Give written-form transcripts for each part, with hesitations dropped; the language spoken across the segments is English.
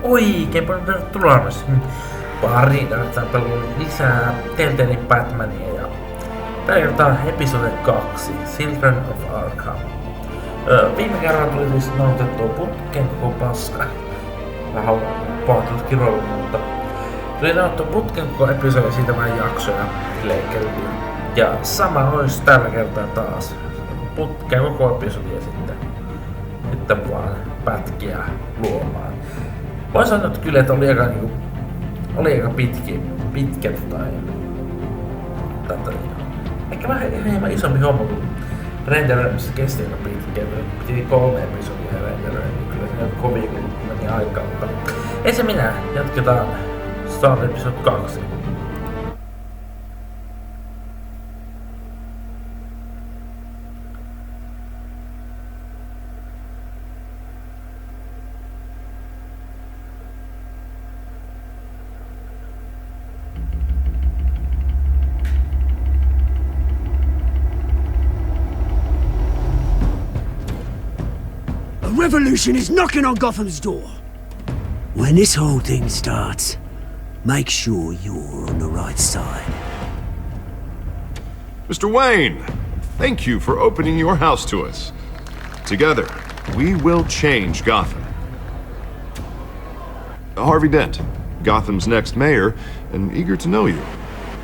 Oikein paljon tervetuloa myös pari pelannut lisää Telltale Batmania ja tällä kertaa episodi 2, Children of Arkham. Viime kerralla tuli siis nautettua putkeen koko paska. Vähän pahoittelut kiroilu, mutta tuli nautettua putkeen koko episodi siitä vähän jaksoja leikkeltiin. Ja sama olisi tällä kertaa taas. Putkeen koko episodi ja sitten vaan pätkiä luomaan. Voin sanoa että kyllä, että oli aika pitkä ehkä vähän enemmän isompi homma, kun renderoinnissa kesti aika pitkään. Piti 3 episodia renderoida, niin kyllä se kovin kun meni aikaa, mutta ei se minä. Jatketaan Star Episode 2. Revolution is knocking on Gotham's door. When this whole thing starts, make sure you're on the right side. Mr. Wayne, thank you for opening your house to us. Together, we will change Gotham. Harvey Dent, Gotham's next mayor, and eager to know you.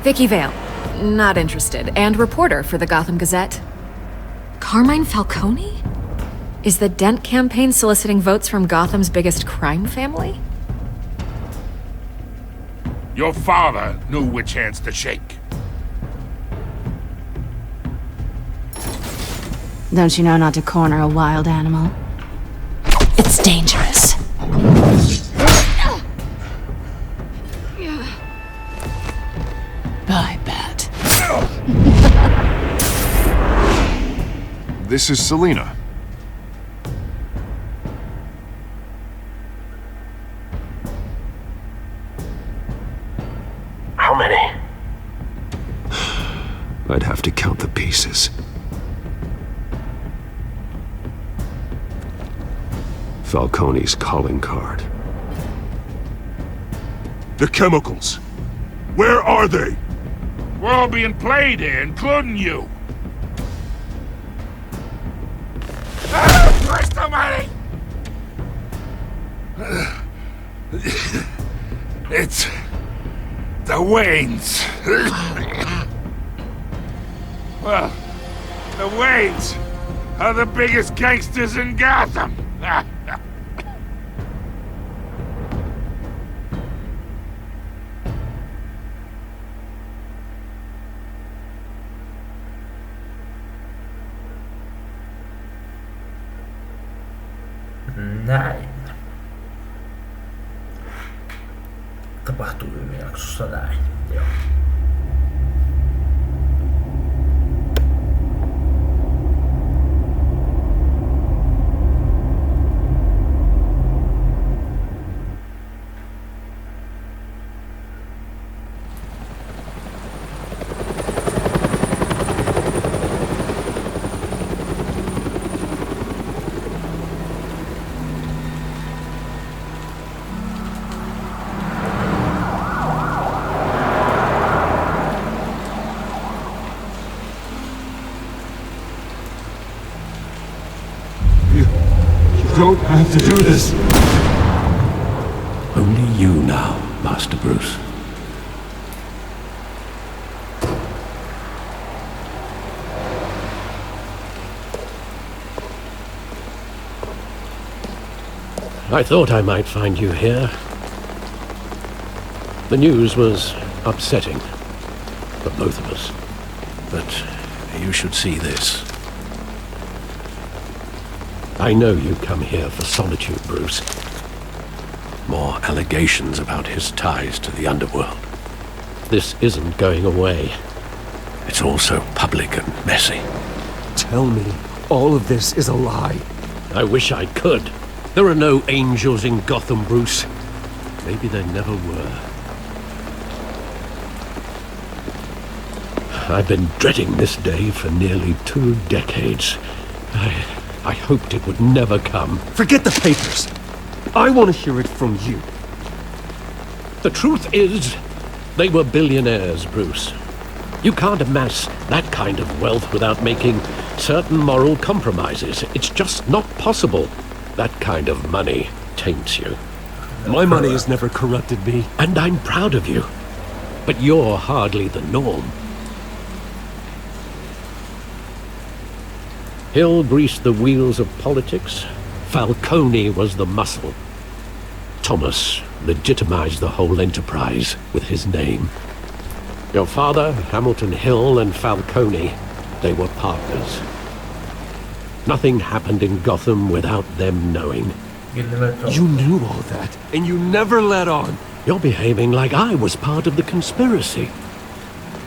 Vicky Vale, not interested, and reporter for the Gotham Gazette. Carmine Falcone? Is the Dent campaign soliciting votes from Gotham's biggest crime family? Your father knew which hands to shake. Don't you know not to corner a wild animal? It's dangerous. Bye, Bat. This is Selina. How many? I'd have to count the pieces. Falcone's calling card. The chemicals. Where are they? We're all being played here, including you. Christ almighty! It's the Waynes. Well, the Waynes are the biggest gangsters in Gotham. Näin. Tapahtuu viime jaksossa näin. Joo. Don't have to do this. Only you now, Master Bruce. I thought I might find you here. The news was upsetting for both of us. But you should see this. I know you come here for solitude, Bruce. More allegations about his ties to the underworld. This isn't going away. It's all so public and messy. Tell me all of this is a lie. I wish I could. There are no angels in Gotham, Bruce. Maybe there never were. I've been dreading this day for nearly 2 decades. I hoped it would never come. Forget the papers. I want to hear it from you. The truth is, they were billionaires, Bruce. You can't amass that kind of wealth without making certain moral compromises. It's just not possible. That kind of money taints you. My money has never corrupted me. And I'm proud of you. But you're hardly the norm. Hill greased the wheels of politics. Falcone was the muscle. Thomas legitimized the whole enterprise with his name. Your father, Hamilton Hill, and Falcone, they were partners. Nothing happened in Gotham without them knowing. You knew all that, and you never let on. You're behaving like I was part of the conspiracy.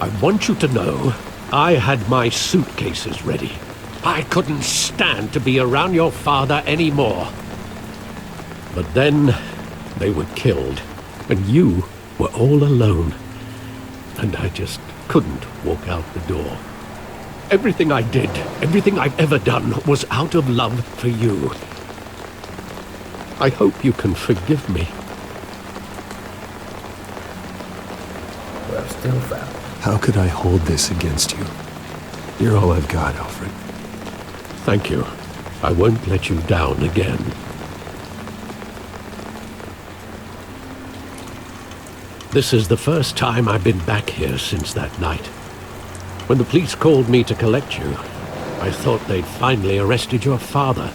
I want you to know I had my suitcases ready. I couldn't stand to be around your father anymore. But then they were killed, and you were all alone. And I just couldn't walk out the door. Everything I did, everything I've ever done, was out of love for you. I hope you can forgive me. We're still found. How could I hold this against you? You're all I've got, Alfred. Thank you. I won't let you down again. This is the first time I've been back here since that night. When the police called me to collect you, I thought they'd finally arrested your father.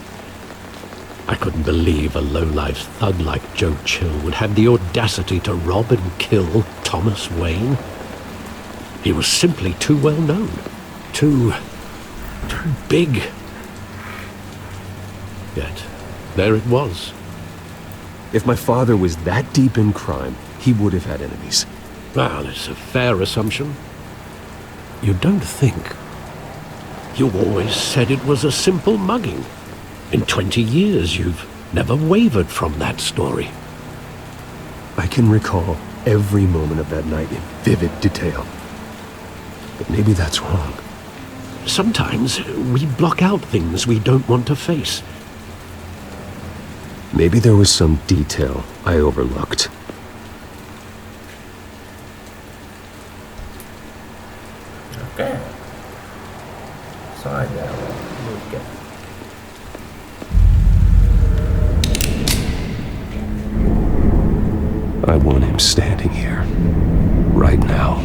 I couldn't believe a low-life thug like Joe Chill would have the audacity to rob and kill Thomas Wayne. He was simply too well known. Too big. Yet, there it was. If my father was that deep in crime, he would have had enemies. Well, it's a fair assumption. You don't think. You always said it was a simple mugging. In 20 years, you've never wavered from that story. I can recall every moment of that night in vivid detail. But maybe that's wrong. Sometimes we block out things we don't want to face. Maybe there was some detail I overlooked. Okay. Side arrow. Look at. I want him standing here. Right now.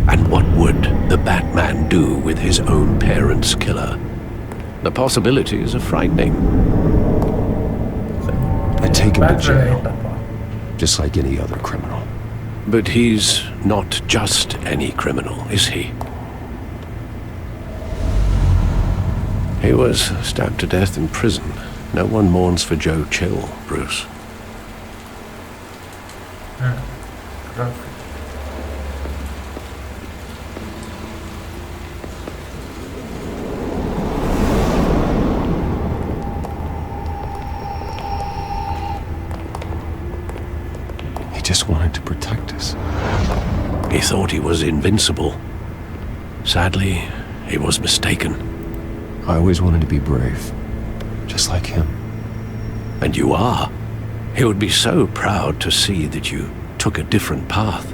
And what would the Batman do with his own parents' killer? The possibilities are frightening. I take him to jail. Just like any other criminal. But he's not just any criminal, is he? He was stabbed to death in prison. No one mourns for Joe Chill, Bruce. He just wanted to protect us. He thought he was invincible. Sadly, he was mistaken. I always wanted to be brave. Just like him. And you are. He would be so proud to see that you took a different path.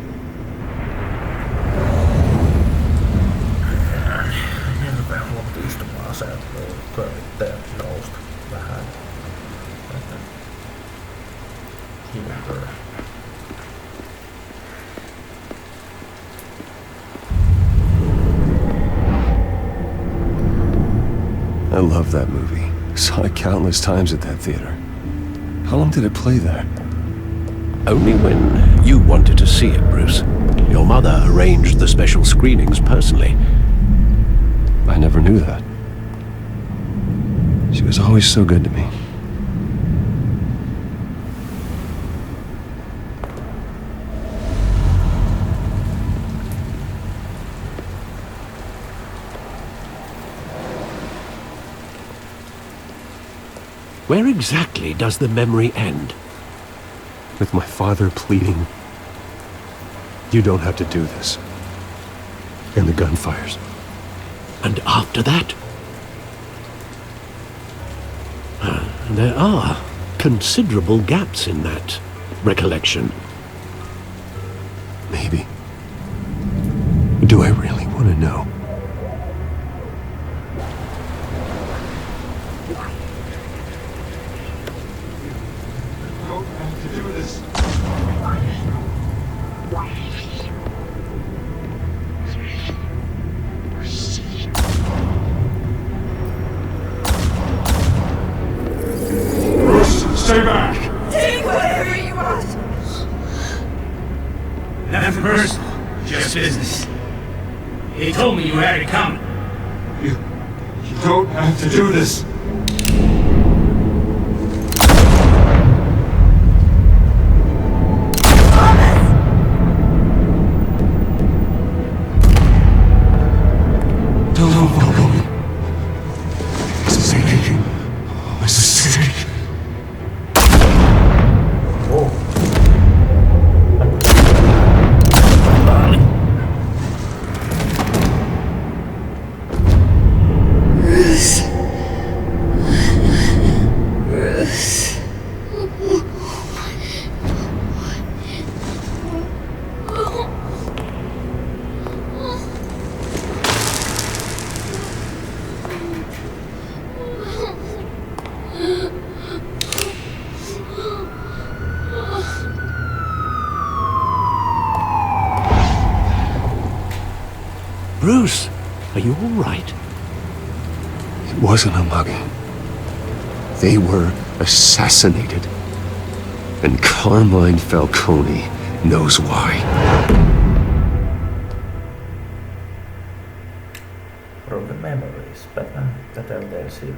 I love that movie. Saw it countless times at that theater. How long did it play there? Only when you wanted to see it, Bruce. Your mother arranged the special screenings personally. I never knew that. She was always so good to me. Where exactly does the memory end? With my father pleading, "You don't have to do this." And the gun fires. And after that? There are considerable gaps in that recollection. Maybe. Do I really want to know? Stay back! Take whatever you want! Nothing personal, just business. He told me you had it coming. You don't have to do this. Don't follow me. This is a mistake. Bruce, are you all right? It wasn't a mugging. They were assassinated. And Carmine Falcone knows why. Broken Memories, Batman, the Telltale series.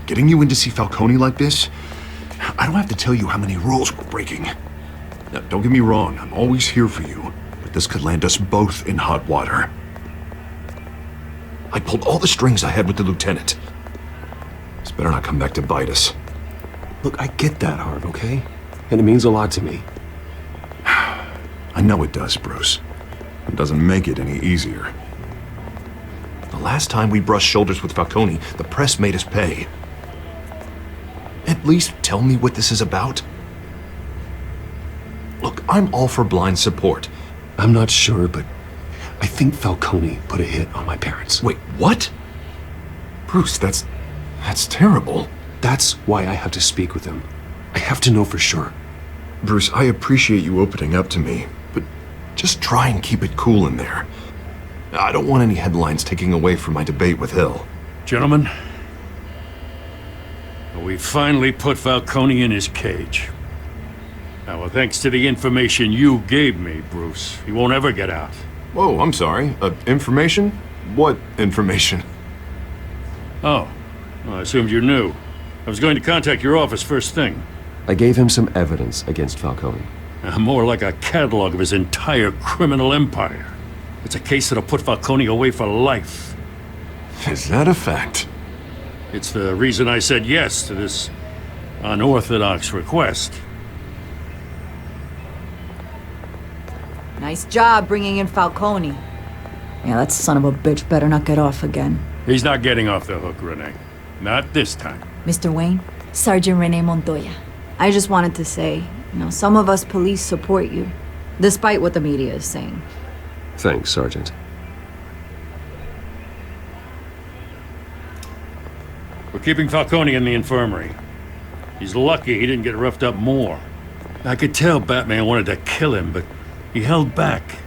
Getting you in to see Falcone like this? I don't have to tell you how many rules we're breaking. Now, don't get me wrong, I'm always here for you, but this could land us both in hot water. I pulled all the strings I had with the lieutenant. This better not come back to bite us. Look, I get that, Harv, okay? And it means a lot to me. I know it does, Bruce. It doesn't make it any easier. The last time we brushed shoulders with Falcone, the press made us pay. At least tell me what this is about. Look, I'm all for blind support. I'm not sure, but I think Falcone put a hit on my parents. Wait, what? Bruce, that's terrible. That's why I have to speak with him. I have to know for sure. Bruce, I appreciate you opening up to me, but just try and keep it cool in there. I don't want any headlines taking away from my debate with Hill. Gentlemen, we finally put Falcone in his cage. Now, thanks to the information you gave me, Bruce, he won't ever get out. Whoa, I'm sorry. Information? What information? Oh, well, I assumed you knew. I was going to contact your office first thing. I gave him some evidence against Falcone. More like a catalog of his entire criminal empire. It's a case that'll put Falcone away for life. Is that a fact? It's the reason I said yes to this unorthodox request. Nice job bringing in Falcone. Yeah, that son of a bitch better not get off again. He's not getting off the hook, Renee. Not this time. Mr. Wayne, Sergeant Renee Montoya. I just wanted to say, some of us police support you, despite what the media is saying. Thanks, Sergeant. We're keeping Falcone in the infirmary. He's lucky he didn't get roughed up more. I could tell Batman wanted to kill him, but he held back.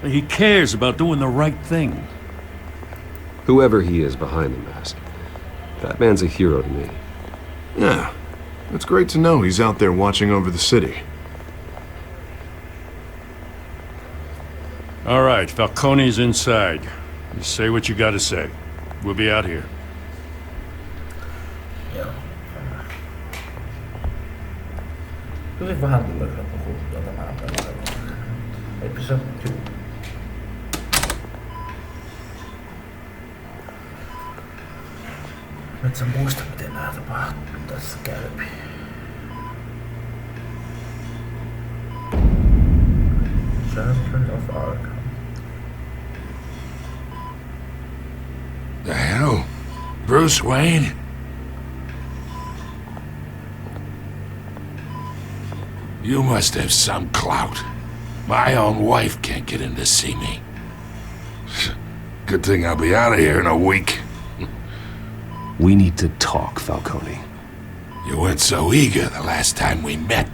He cares about doing the right thing. Whoever he is behind the mask, that man's a hero to me. Yeah, it's great to know he's out there watching over the city. All right, Falcone's inside. You say what you gotta say. We'll be out here. Joo. Tuli vähän kyllä puhuttua tämä pelaaja. Episode 2. Nyt sä muista miten nää tapahtuu tässä käypi. Children of Arkham. The hell? Bruce Wayne? You must have some clout. My own wife can't get in to see me. Good thing I'll be out of here in a week. We need to talk, Falcone. You weren't so eager the last time we met.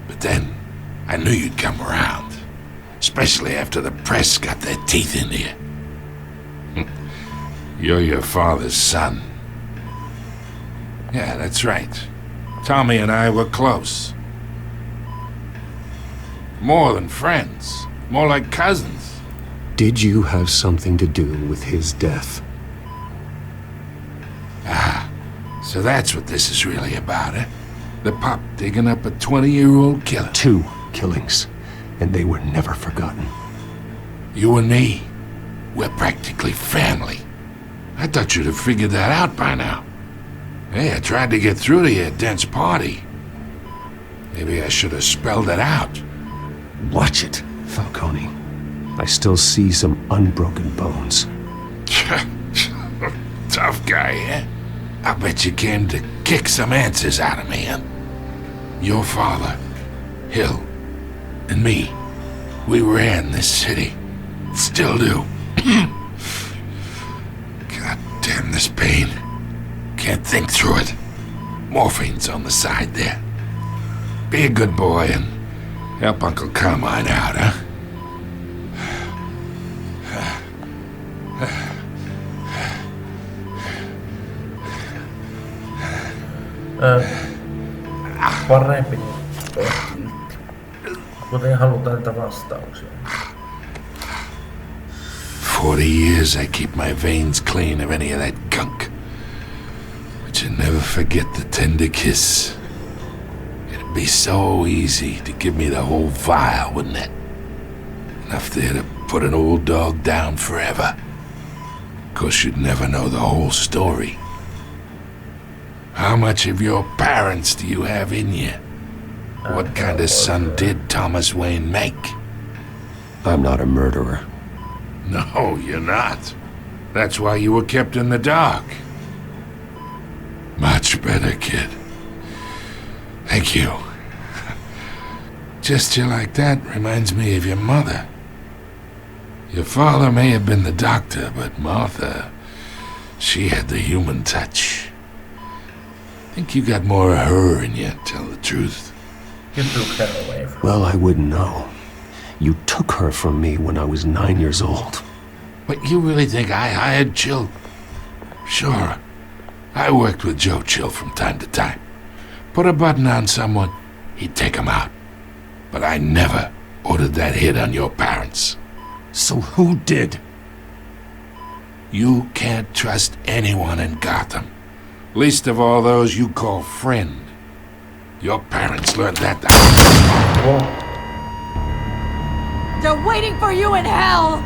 But then, I knew you'd come around. Especially after the press got their teeth into you. You're your father's son. Yeah, that's right. Tommy and I were close. More than friends. More like cousins. Did you have something to do with his death? Ah, so that's what this is really about, eh? The pup digging up a 20-year-old killer. 2 killings, and they were never forgotten. You and me, we're practically family. I thought you'd have figured that out by now. Hey, I tried to get through to your dense party. Maybe I should have spelled it out. Watch it, Falcone. I still see some unbroken bones. Tough guy, eh? I bet you came to kick some answers out of me, huh? Your father, Hill, and me, we ran this city. Still do. God damn this pain. Can't think through it. Morphine's on the side there. Be a good boy and help Uncle Carmine out, huh? Parempi kuten halutaan näitä vastauksia. 40 years I keep my veins clean of any of that gunk. But you never forget the tender kiss. It'd be so easy to give me the whole vial, wouldn't it? Enough there to put an old dog down forever. Of course, you'd never know the whole story. How much of your parents do you have in you? What kind of son did Thomas Wayne make? I'm not a murderer. No, you're not. That's why you were kept in the dark. Much better, kid. Thank you. Gesture like that reminds me of your mother. Your father may have been the doctor, but Martha, she had the human touch. I think you got more of her in you, tell the truth. You took her away from Well, I wouldn't know. You took her from me when I was 9 years old. But you really think I hired Chill? Sure. I worked with Joe Chill from time to time. Put a button on someone, he'd take him out. But I never ordered that hit on your parents. So who did? You can't trust anyone in Gotham. Least of all those you call friend. Your parents learned that. They're waiting for you in hell!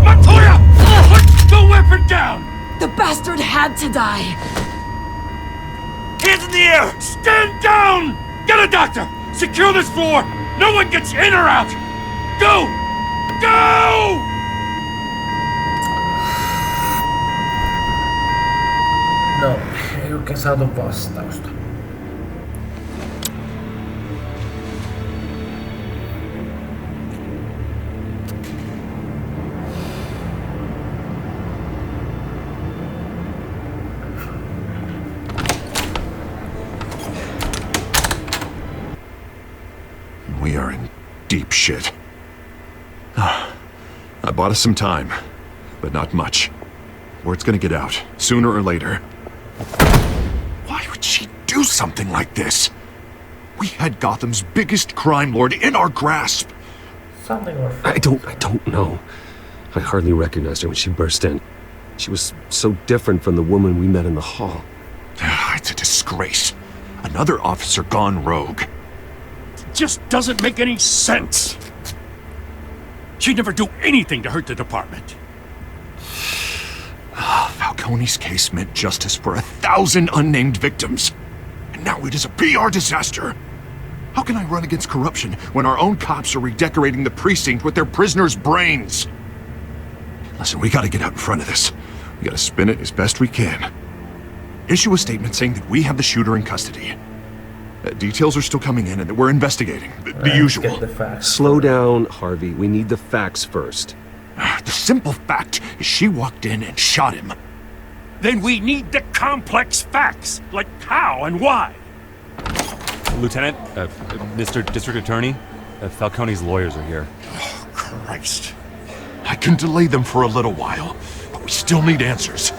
Montoya! Put the weapon down! The bastard had to die! Hands in the air! Stand down! Get a doctor! Secure this floor! No one gets in or out! Go! Go! No, ei oikein saatu vastausta. We are in deep shit. I bought us some time, but not much. Word's gonna get out, sooner or later. Why would she do something like this? We had Gotham's biggest crime lord in our grasp. Something was I don't know. I hardly recognized her when she burst in. She was so different from the woman we met in the hall. It's a disgrace. Another officer gone rogue. Just doesn't make any sense. She'd never do anything to hurt the department. Falcone's case meant justice for 1,000 unnamed victims. And now it is a PR disaster. How can I run against corruption when our own cops are redecorating the precinct with their prisoners' brains? Listen, we gotta get out in front of this. We gotta spin it as best we can. Issue a statement saying that we have the shooter in custody. Details are still coming in and that we're investigating. The usual. Slow down, Harvey. We need the facts first. The simple fact is she walked in and shot him. Then we need the complex facts, like how and why. Lieutenant, Mr. District Attorney, Falcone's lawyers are here. Oh, Christ. I can delay them for a little while, but we still need answers.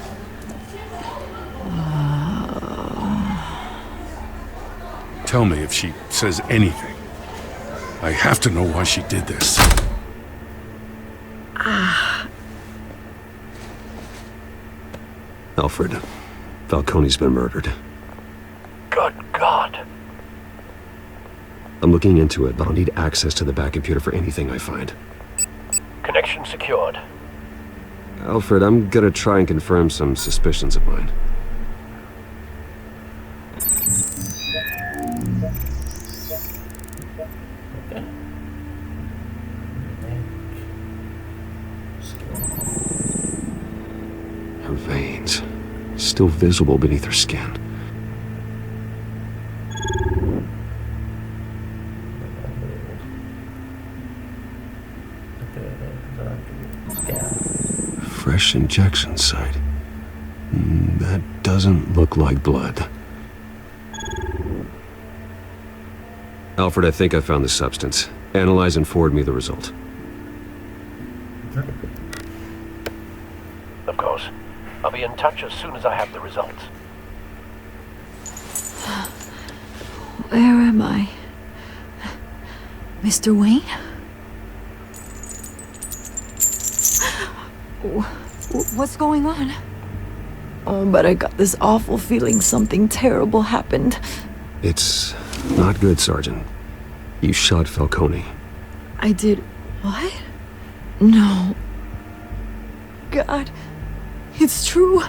Tell me if she says anything. I have to know why she did this. Alfred, Falcone's been murdered. Good God. I'm looking into it, but I'll need access to the back computer for anything I find. Connection secured. Alfred, I'm gonna try and confirm some suspicions of mine. Her veins, still visible beneath her skin. Fresh injection site. That doesn't look like blood. Alfred, I think I found the substance. Analyze and forward me the result. Of course. I'll be in touch as soon as I have the results. Where am I? Mr. Wayne? What's going on? Oh, but I got this awful feeling something terrible happened. It's not good, Sergeant. You shot Falcone. I did what? No. God, it's true.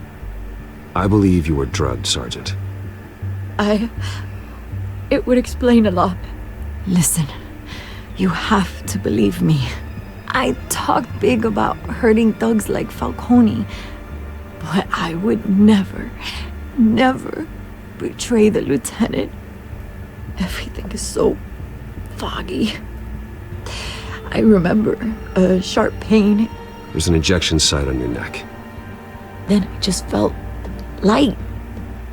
I believe you were drugged, Sergeant. It would explain a lot. Listen, you have to believe me. I talked big about hurting thugs like Falcone, but I would never betray the lieutenant. Everything is so foggy. I remember a sharp pain. There's an injection site on your neck. Then I just felt light,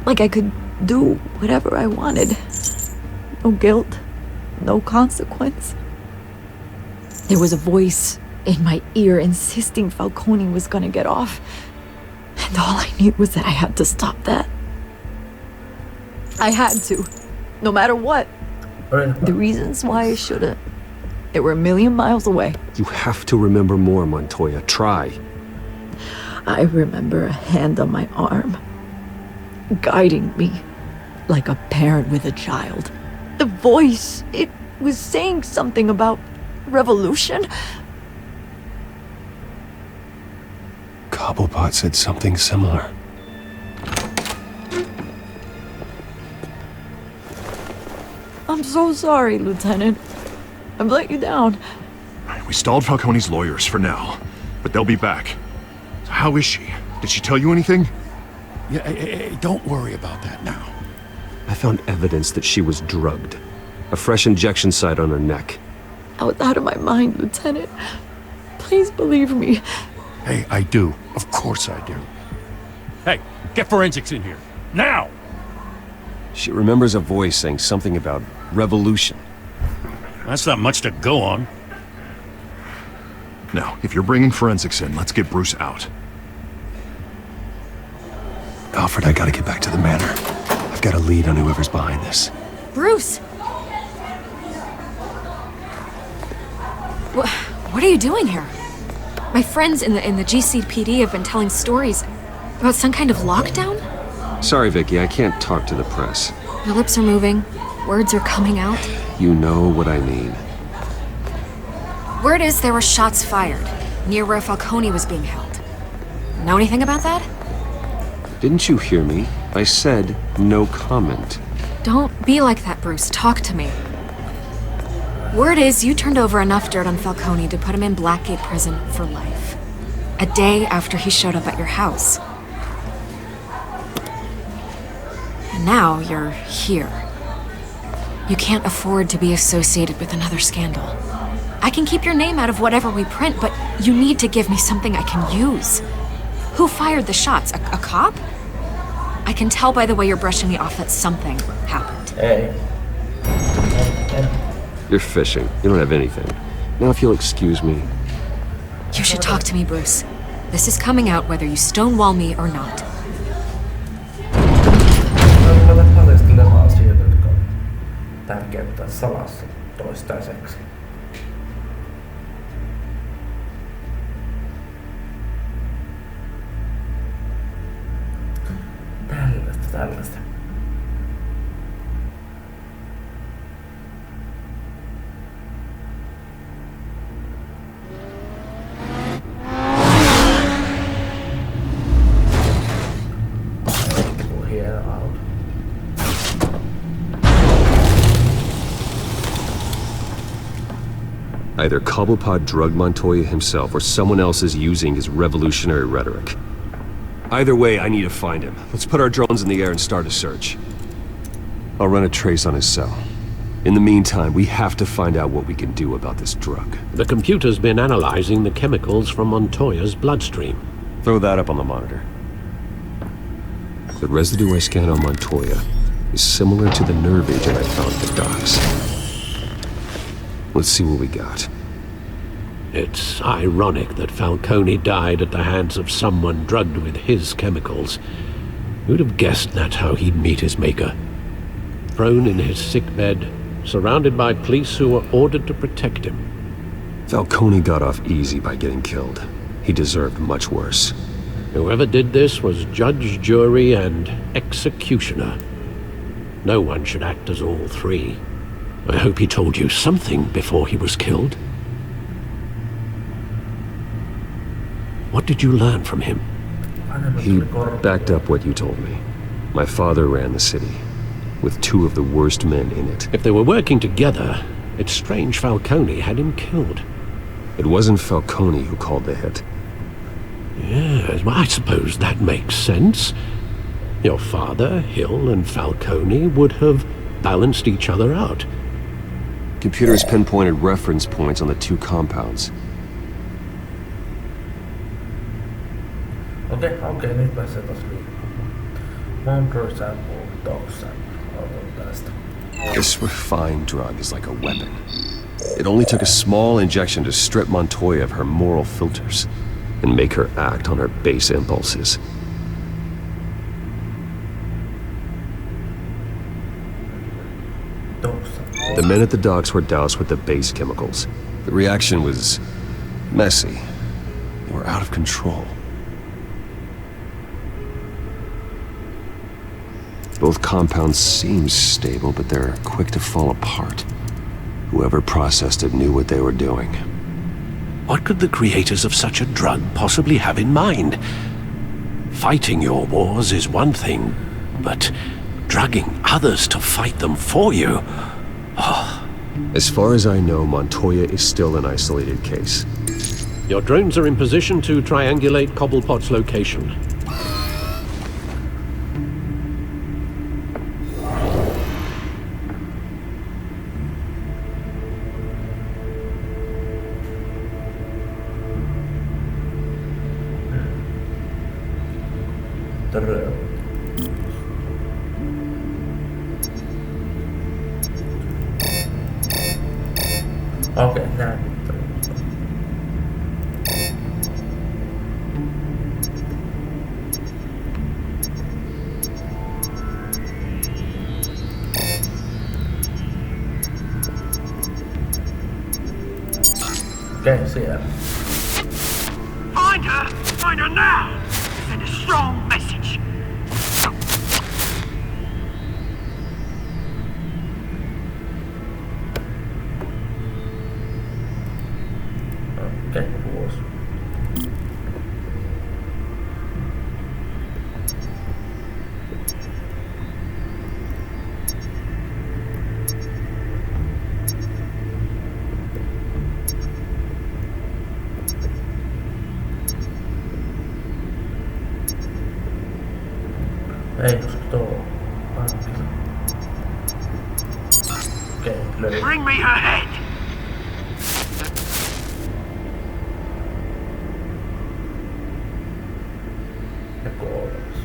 like I could do whatever I wanted. No guilt, no consequence. There was a voice in my ear insisting Falcone was gonna get off. And all I knew was that I had to stop that. I had to, no matter what. The reasons why I shouldn't, they were a million miles away. You have to remember more, Montoya. Try. I remember a hand on my arm, guiding me like a parent with a child. The voice, it was saying something about revolution. Cobblepot said something similar. I'm so sorry, Lieutenant. I've let you down. We stalled Falcone's lawyers for now, but they'll be back. So how is she? Did she tell you anything? Yeah, don't worry about that now. I found evidence that she was drugged. A fresh injection site on her neck. I was out of my mind, Lieutenant. Please believe me. Hey, I do. Of course I do. Hey, get forensics in here. Now! She remembers a voice saying something about revolution. That's not much to go on. Now, if you're bringing forensics in, let's get Bruce out. Alfred, I gotta get back to the manor. I've got a lead on whoever's behind this. Bruce! What are you doing here? My friends in the GCPD have been telling stories about some kind of lockdown? Sorry, Vicky, I can't talk to the press. Your lips are moving. Words are coming out. You know what I mean. Word is there were shots fired near where Falcone was being held. Know anything about that? Didn't you hear me? I said no comment. Don't be like that, Bruce. Talk to me. Word is you turned over enough dirt on Falcone to put him in Blackgate Prison for life. A day after he showed up at your house. And now you're here. You can't afford to be associated with another scandal. I can keep your name out of whatever we print, but you need to give me something I can use. Who fired the shots? A cop? I can tell by the way you're brushing me off that something happened. Hey. You're fishing. You don't have anything. Now if you'll excuse me. You should talk to me, Bruce. This is coming out whether you stonewall me or not. Paljastelemaan asioita, jotka on tärkeää pitää salassa toistaiseksi. Tällaista. Either Cobblepot drugged Montoya himself or someone else is using his revolutionary rhetoric. Either way, I need to find him. Let's put our drones in the air and start a search. I'll run a trace on his cell. In the meantime, we have to find out what we can do about this drug. The computer's been analyzing the chemicals from Montoya's bloodstream. Throw that up on the monitor. The residue I scanned on Montoya is similar to the nerve agent I found at the docks. Let's see what we got. It's ironic that Falcone died at the hands of someone drugged with his chemicals. Who'd have guessed that's how he'd meet his maker? Thrown in his sickbed, surrounded by police who were ordered to protect him. Falcone got off easy by getting killed. He deserved much worse. Whoever did this was judge, jury, and executioner. No one should act as all three. I hope he told you something before he was killed. What did you learn from him? He backed up what you told me. My father ran the city, with two of the worst men in it. If they were working together, it's strange Falcone had him killed. It wasn't Falcone who called the hit. Yes, well, I suppose that makes sense. Your father, Hill, and Falcone would have balanced each other out. Computers pinpointed reference points on the two compounds. Okei, nyt pääsee taas liikkumaan. Monroe sample, dog sample, aloitetaan tästä. This refined drug is like a weapon. It only took a small injection to strip Montoya of her moral filters and make her act on her base impulses. The men at the docks were doused with the base chemicals. The reaction was messy. They were out of control. Both compounds seem stable, but they're quick to fall apart. Whoever processed it knew what they were doing. What could the creators of such a drug possibly have in mind? Fighting your wars is one thing, but drugging others to fight them for you? Oh. As far as I know, Montoya is still an isolated case. Your drones are in position to triangulate Cobblepot's location. Okay, näin. Okay, siellä. Find her! Find her now! Send a strong message. Bring me her head! Ja kolmas.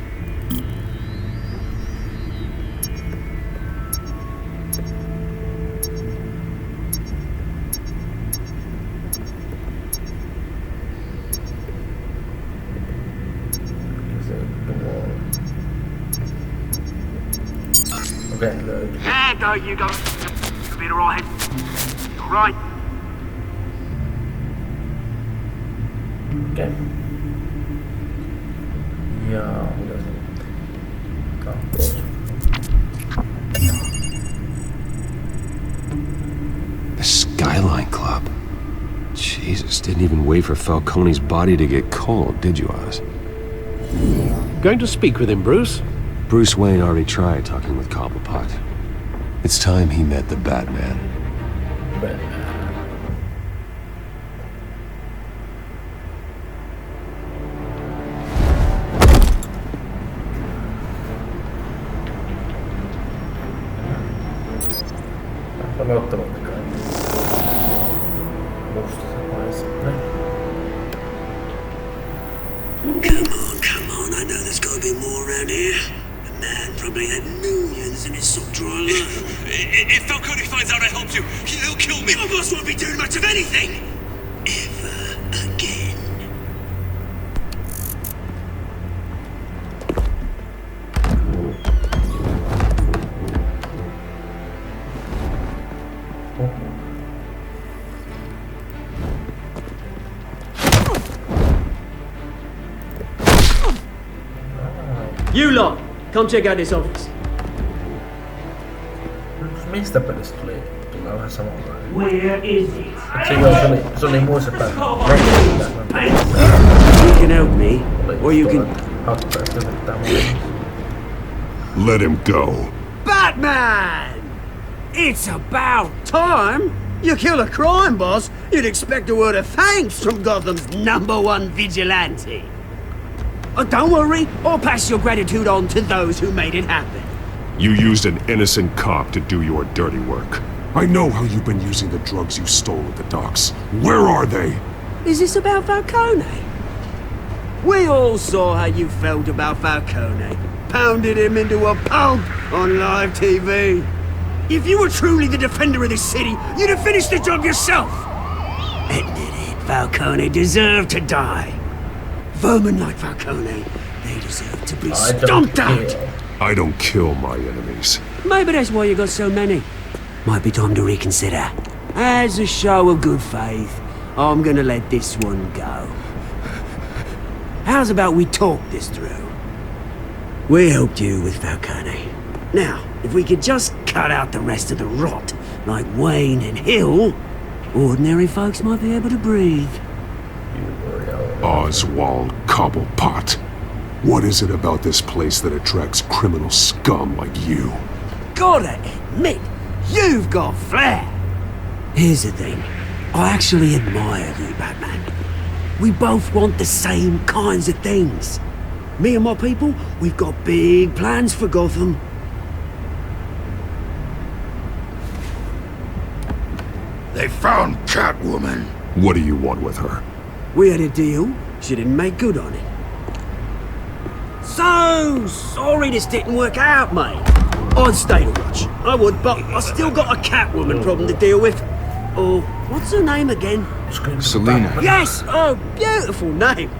Okei, löytyy. There go, you go. You'll be alright. You're right. Okei. Ja mitä se kakkos. The Skyline Club. Jesus, didn't even wait for Falcone's body to get cold, did you, Oz? Going to speak with him, Bruce? Bruce Wayne already tried talking with Cobblepot. It's time he met the Batman. Pelottavalta kaikki. Musta se paistaa. Come on, I know there's gotta be more around here. The man probably had millions in his sock drawer alone. If Falcone finds out I helped you, he'll kill me. Your boss won't be doing much of anything! Ever again. You lot, come check out this office. Mistä pelistä tuli vähän samanlainen? Where is it? Se oli muissa päin. You can help me, or you can... Let him go. Batman! It's about time! You kill a crime boss, you'd expect a word of thanks from Gotham's #1 vigilante. Don't worry, I'll pass your gratitude on to those who made it happen. You used an innocent cop to do your dirty work. I know how you've been using the drugs you stole at the docks. Where are they? Is this about Falcone? We all saw how you felt about Falcone. Pounded him into a pulp on live TV. If you were truly the defender of this city, you'd have finished the job yourself. Admit it, Falcone deserved to die. Vermin like Falcone, they deserve to be stomped out. I don't kill my enemies. Maybe that's why you got so many. Might be time to reconsider. As a show of good faith, I'm gonna let this one go. How's about we talk this through? We helped you with Falcone. Now, if we could just cut out the rest of the rot, like Wayne and Hill, ordinary folks might be able to breathe. Oswald Cobblepot. What is it about this place that attracts criminal scum like you? Gotta admit, you've got flair. Here's the thing. I actually admire you, Batman. We both want the same kinds of things. Me and my people, we've got big plans for Gotham. They found Catwoman. What do you want with her? We had a deal. She didn't make good on it. So sorry this didn't work out, mate. I'd stay to watch. I would, but I still got a Catwoman problem to deal with. Oh, what's her name again? Selina. Yes! Oh, beautiful name.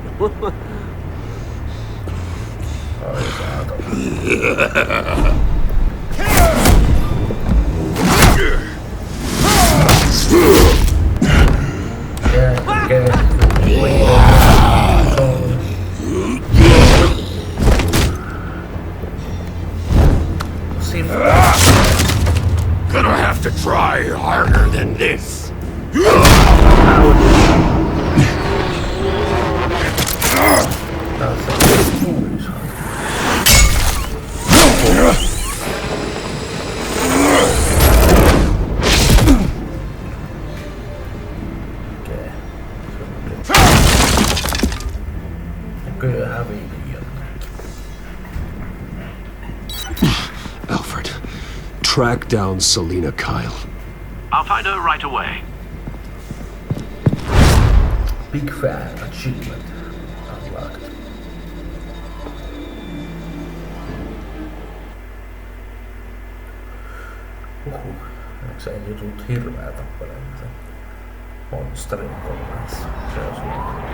Gonna have to try harder than this. Alfred, track down Selina Kyle. I'll find her right away. Big fan achievement unlocked. Eikö se ei jutut hirveä tappelemisen monsterin kanssa? Se on sulla.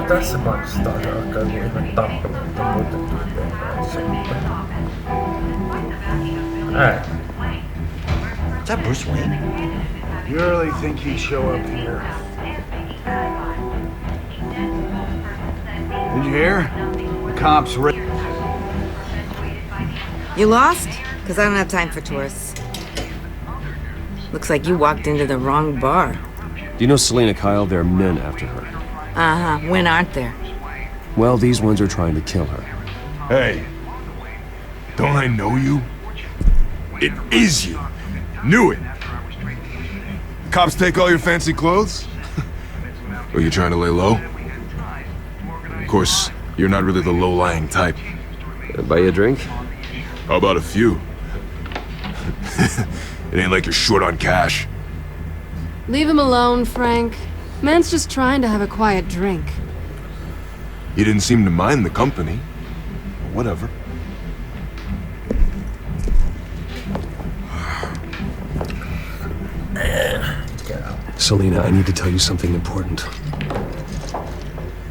Tässä paikassa taas alkaa joku ihme tappelu, mutta muiden tyyppien kanssa. Ei. Is that Bruce Wayne? You really think he'd show up here? Did you hear? The cops You lost? Because I don't have time for tourists. Looks like you walked into the wrong bar. Do you know Selena Kyle? There are men after her. Uh-huh. When aren't there? Well, these ones are trying to kill her. Hey, don't I know you? It is you. Knew it. Cops take all your fancy clothes? Or you trying to lay low? Of course, you're not really the low-lying type. Buy you a drink? How about a few? It ain't like you're short on cash. Leave him alone, Frank. Man's just trying to have a quiet drink. You didn't seem to mind the company. Whatever. Selena, I need to tell you something important.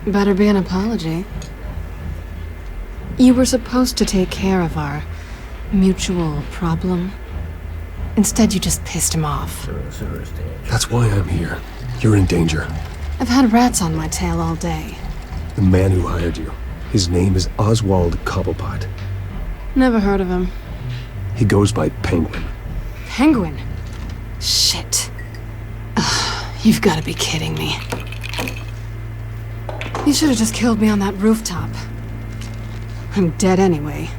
Better be an apology. You were supposed to take care of our mutual problem. Instead, you just pissed him off. That's why I'm here. You're in danger. I've had rats on my tail all day. The man who hired you, his name is Oswald Cobblepot. Never heard of him. He goes by Penguin. Penguin? Shit. Ugh, you've got to be kidding me. You should have just killed me on that rooftop. I'm dead anyway.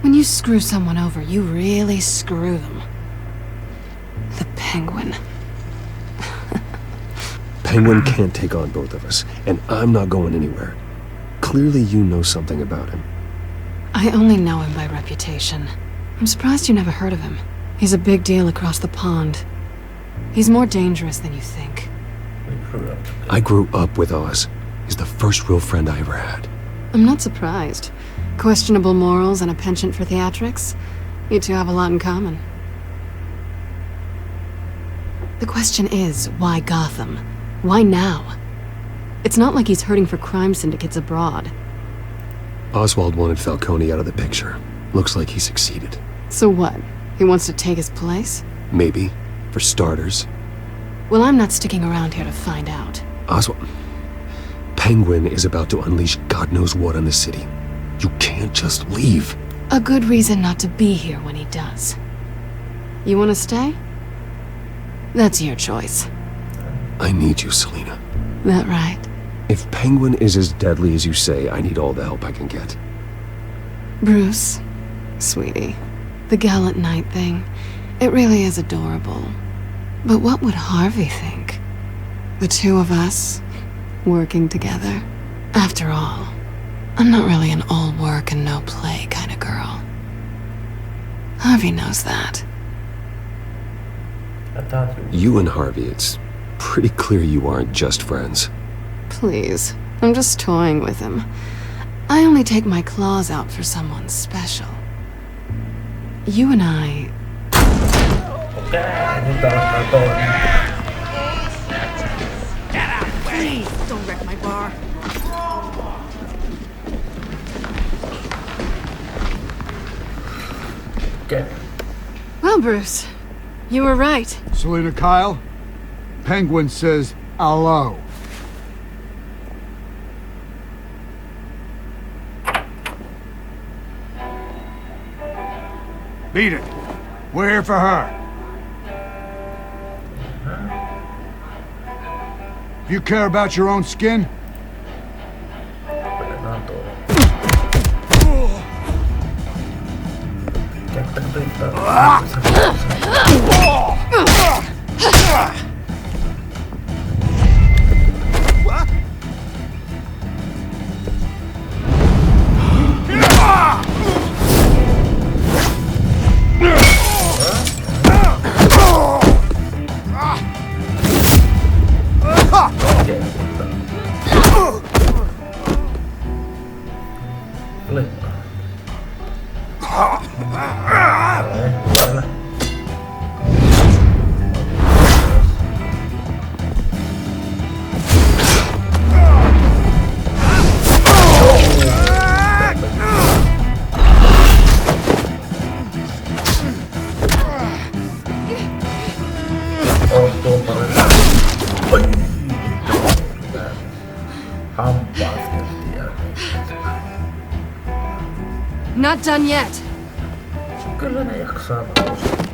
When you screw someone over, you really screw them. The Penguin. Penguin can't take on both of us, and I'm not going anywhere. Clearly you know something about him. I only know him by reputation. I'm surprised you never heard of him. He's a big deal across the pond. He's more dangerous than you think. I grew up with Oz. He's the first real friend I ever had. I'm not surprised. Questionable morals and a penchant for theatrics. You two have a lot in common. The question is, why Gotham? Why now? It's not like he's hurting for crime syndicates abroad. Oswald wanted Falcone out of the picture. Looks like he succeeded. So what? He wants to take his place? Maybe. For starters. Well, I'm not sticking around here to find out. Oswald... Penguin is about to unleash God knows what on the city. You can't just leave. A good reason not to be here when he does. You want to stay? That's your choice. I need you, Selena. That right? If Penguin is as deadly as you say, I need all the help I can get. Bruce, sweetie, the gallant knight thing, it really is adorable. But what would Harvey think? The two of us, working together? After all, I'm not really an all work and no play kind of girl. Harvey knows that. You and Harvey, it's pretty clear you aren't just friends. Please, I'm just toying with him. I only take my claws out for someone special. You and I... Get out! Please, don't wreck my bar. Okay. Well, Bruce, you were right. Selena Kyle, Penguin says hello. Beat it. We're here for her. If you care about your own skin, Not done yet. Kyllä ne jaksaa nousta.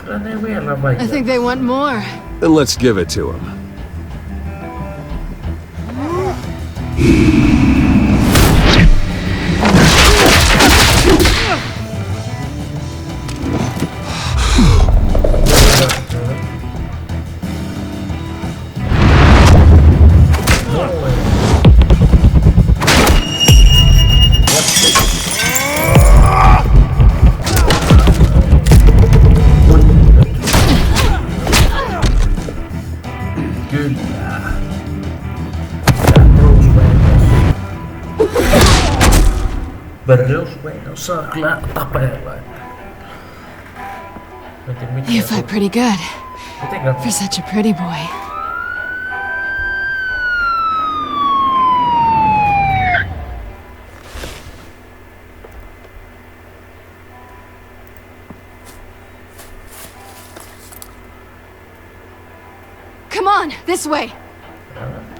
Kyllä ne vielä vaikea. I think they want more. Then let's give it to him. Bruce Wayne osaa kyllä tapella. You fight pretty good. For such a pretty boy. Come on, this way.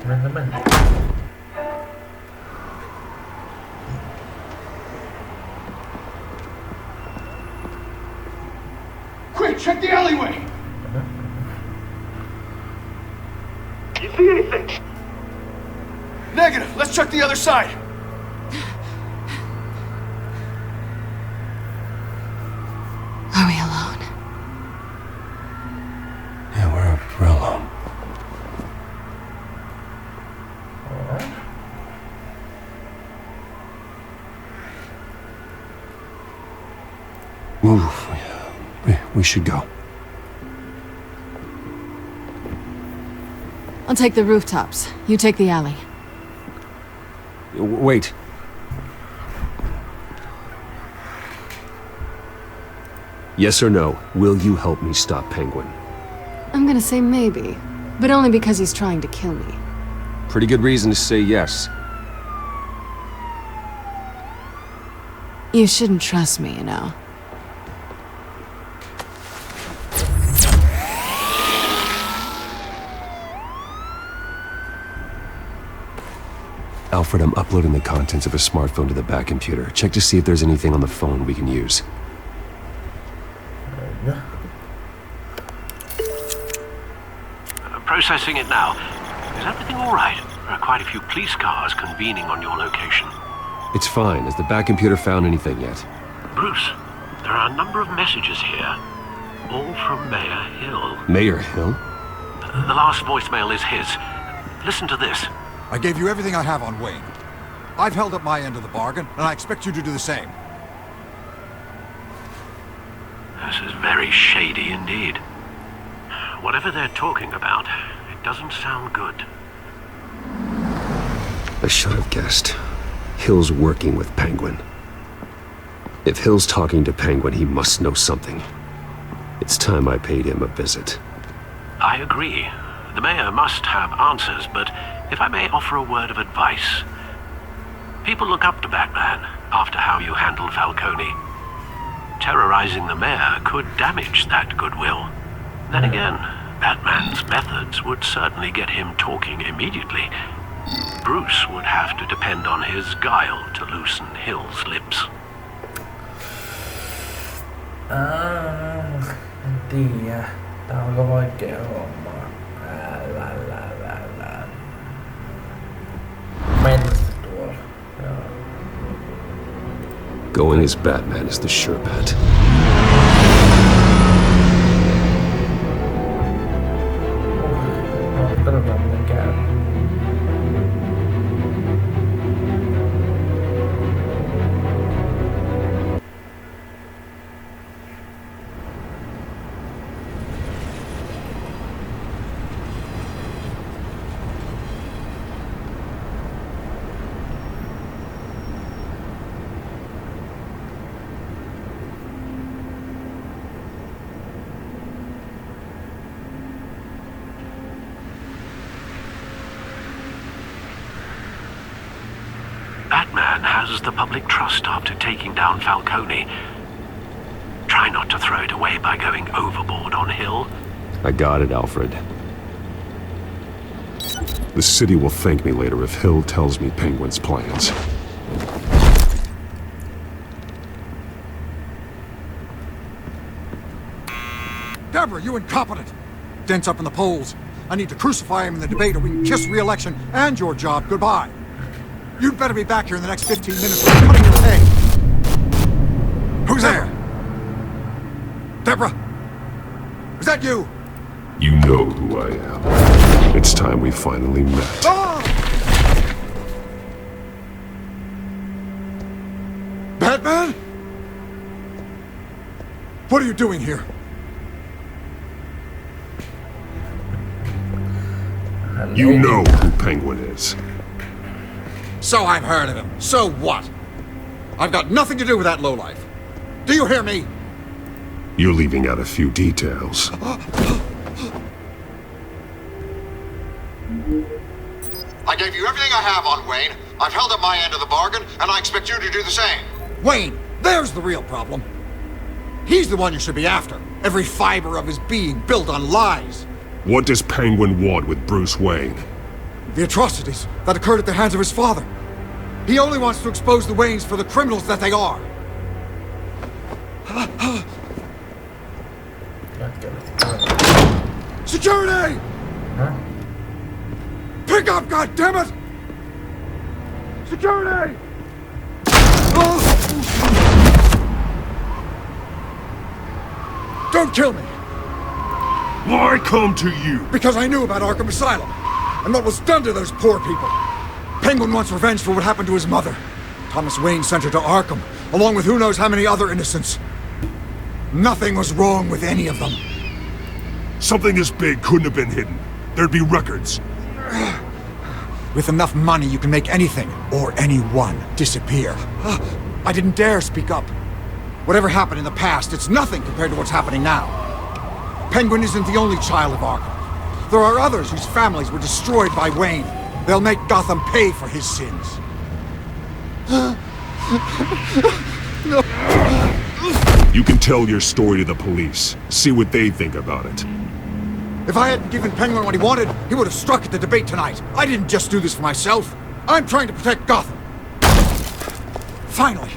Mennä. quick, check the alleyway. You see anything? Negative. Let's check the other side. Are we alone? Yeah, we're alone. Move. We should go. I'll take the rooftops. You take the alley. Wait. Yes or no, will you help me stop Penguin? I'm gonna say maybe, but only because he's trying to kill me. Pretty good reason to say yes. You shouldn't trust me, you know. Alfred, I'm uploading the contents of a smartphone to the back computer. Check to see if there's anything on the phone we can use. Processing it now. Is everything all right? There are quite a few police cars convening on your location. It's fine. Has the back computer found anything yet? Bruce, there are a number of messages here. All from Mayor Hill. Mayor Hill? The last voicemail is his. Listen to this. I gave you everything I have on Wayne. I've held up my end of the bargain, and I expect you to do the same. This is very shady indeed. Whatever they're talking about, it doesn't sound good. I should have guessed. Hill's working with Penguin. If Hill's talking to Penguin, he must know something. It's time I paid him a visit. I agree. The mayor must have answers, but if I may offer a word of advice, People look up to Batman after how you handled Falcone. Terrorizing the mayor could damage that goodwill. Then again, Batman's methods would certainly get him talking immediately. Bruce would have to depend on his guile to loosen Hill's lips. En tiedä. Tää on aika vaikea homma. Mennä tuolla. Going as Batman is the sure bet. Katsotaan miten käy. Batman has the public trust after taking down Falcone. Try not to throw it away by going overboard on Hill. I got it, Alfred. The city will thank me later if Hill tells me Penguin's plans. Deborah, you incompetent! Dent's up in the polls. I need to crucify him in the debate or we can kiss re-election and your job goodbye. You'd better be back here in the next 15 minutes or I'm cutting your pay. Who's there? Deborah? Is that you? You know who I am. It's time we finally met. Ah! Batman? What are you doing here? You know who Penguin is. So I've heard of him. So what? I've got nothing to do with that lowlife. Do you hear me? You're leaving out a few details. I gave you everything I have on Wayne. I've held up my end of the bargain, and I expect you to do the same. Wayne, there's the real problem. He's the one you should be after. Every fiber of his being built on lies. What does Penguin want with Bruce Wayne? The atrocities that occurred at the hands of his father. He only wants to expose the Waynes for the criminals that they are. Security! Huh? Pick up, goddammit! Security! Don't kill me! Why come to you? Because I knew about Arkham Asylum, and what was done to those poor people. Penguin wants revenge for what happened to his mother. Thomas Wayne sent her to Arkham, along with who knows how many other innocents. Nothing was wrong with any of them. Something this big couldn't have been hidden. There'd be records. With enough money, you can make anything, or anyone, disappear. I didn't dare speak up. Whatever happened in the past, it's nothing compared to what's happening now. Penguin isn't the only child of Arkham. There are others whose families were destroyed by Wayne. They'll make Gotham pay for his sins. No. You can tell your story to the police. See what they think about it. If I hadn't given Penguin what he wanted, he would have struck at the debate tonight. I didn't just do this for myself. I'm trying to protect Gotham. Finally.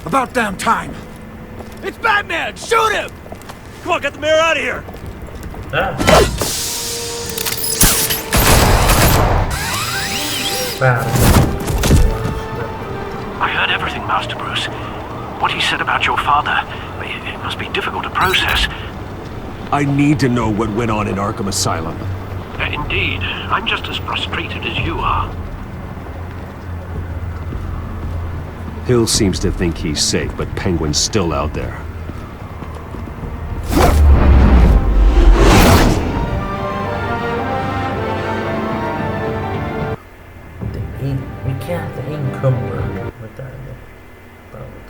About damn time. It's Batman! Shoot him! Come on, get the mayor out of here! I heard everything, Master Bruce. What he said about your father, it must be difficult to process. I need to know what went on in Arkham Asylum. Indeed. I'm just as frustrated as you are. Hill seems to think he's safe, but Penguin's still out there. Mikä the encumber? Mitä ne tavat?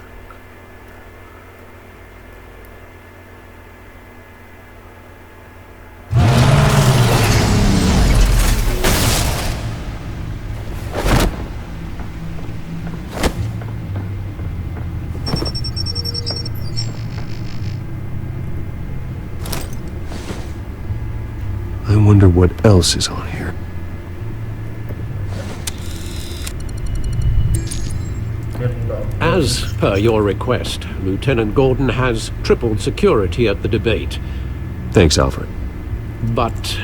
wonder what else is on here. As per your request, Lieutenant Gordon has tripled security at the debate. Thanks, Alfred. But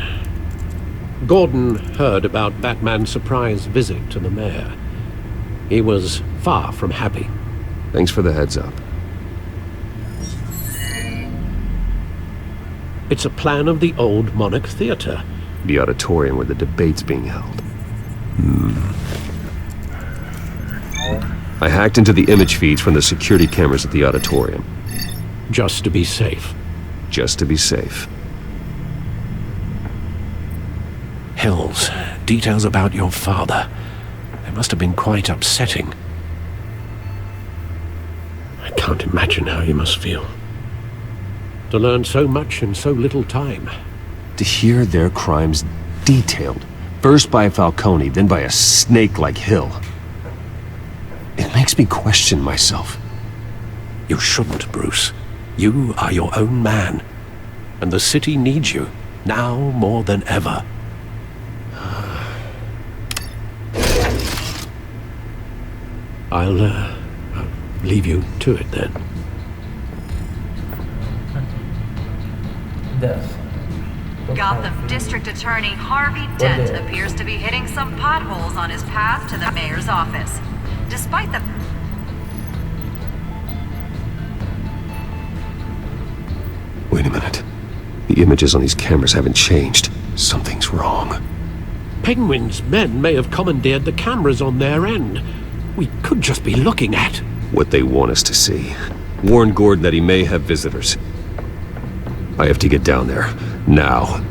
Gordon heard about Batman's surprise visit to the mayor. He was far from happy. Thanks for the heads up. It's a plan of the old Monarch Theater. The auditorium where the debate's being held. I hacked into the image feeds from the security cameras at the auditorium. Just to be safe. Just to be safe. Hills, details about your father. They must have been quite upsetting. I can't imagine how you must feel. To learn so much in so little time. To hear their crimes detailed, first by Falcone, then by a snake like Hill. It makes me question myself. You shouldn't, Bruce. You are your own man. And the city needs you, now more than ever. I'll leave you to it then. Gotham District Attorney Harvey Dent appears to be hitting some potholes on his path to the mayor's office. Despite the... Wait a minute. The images on these cameras haven't changed. Something's wrong. Penguin's men may have commandeered the cameras on their end. We could just be looking at what they want us to see. Warn Gordon that he may have visitors. I have to get down there. Now.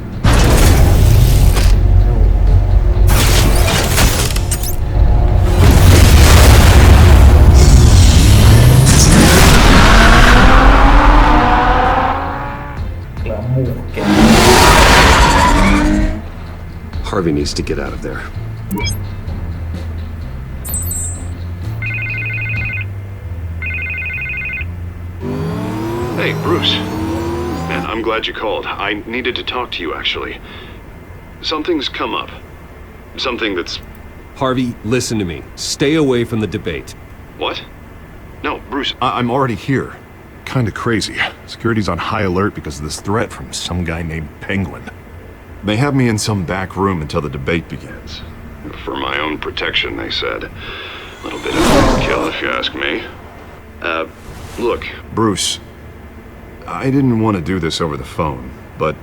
Harvey needs to get out of there. Hey, Bruce. Man, I'm glad you called. I needed to talk to you, actually. Something's come up. Something that's... Harvey, listen to me. Stay away from the debate. What? No, Bruce, I'm already here. Kinda crazy. Security's on high alert because of this threat from some guy named Penguin. They have me in some back room until the debate begins. For my own protection, they said. A little bit of overkill, if you ask me. Look, Bruce, I didn't want to do this over the phone, but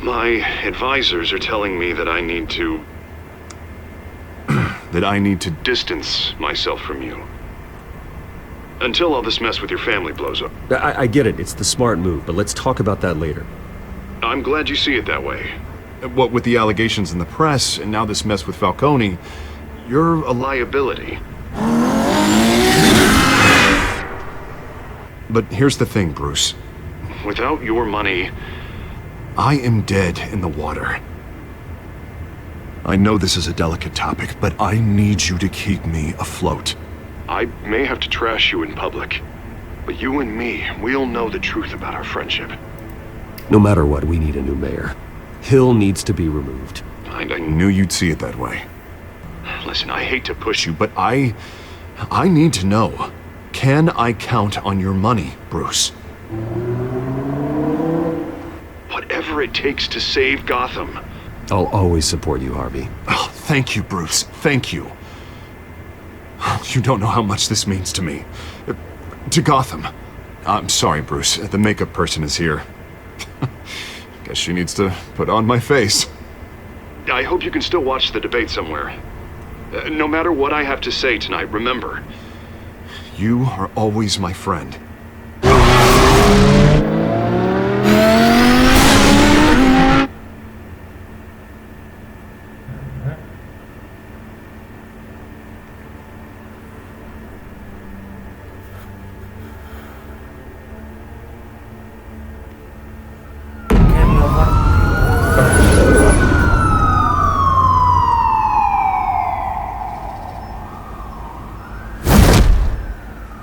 my advisors are telling me that I need to... that I need to distance myself from you. Until all this mess with your family blows up. I get it. It's the smart move, but let's talk about that later. I'm glad you see it that way. What with the allegations in the press, and now this mess with Falcone, you're a liability. But here's the thing, Bruce. Without your money, I am dead in the water. I know this is a delicate topic, but I need you to keep me afloat. I may have to trash you in public, but you and me, we'll know the truth about our friendship. No matter what, we need a new mayor. Hill needs to be removed. I knew you'd see it that way. Listen, I hate to push you, but I need to know. Can I count on your money, Bruce? Whatever it takes to save Gotham. I'll always support you, Harvey. Oh, thank you, Bruce. Thank you. You don't know how much this means to me. To Gotham. I'm sorry, Bruce. The makeup person is here. Guess she needs to put on my face. I hope you can still watch the debate somewhere. No matter what I have to say tonight, remember, you are always my friend.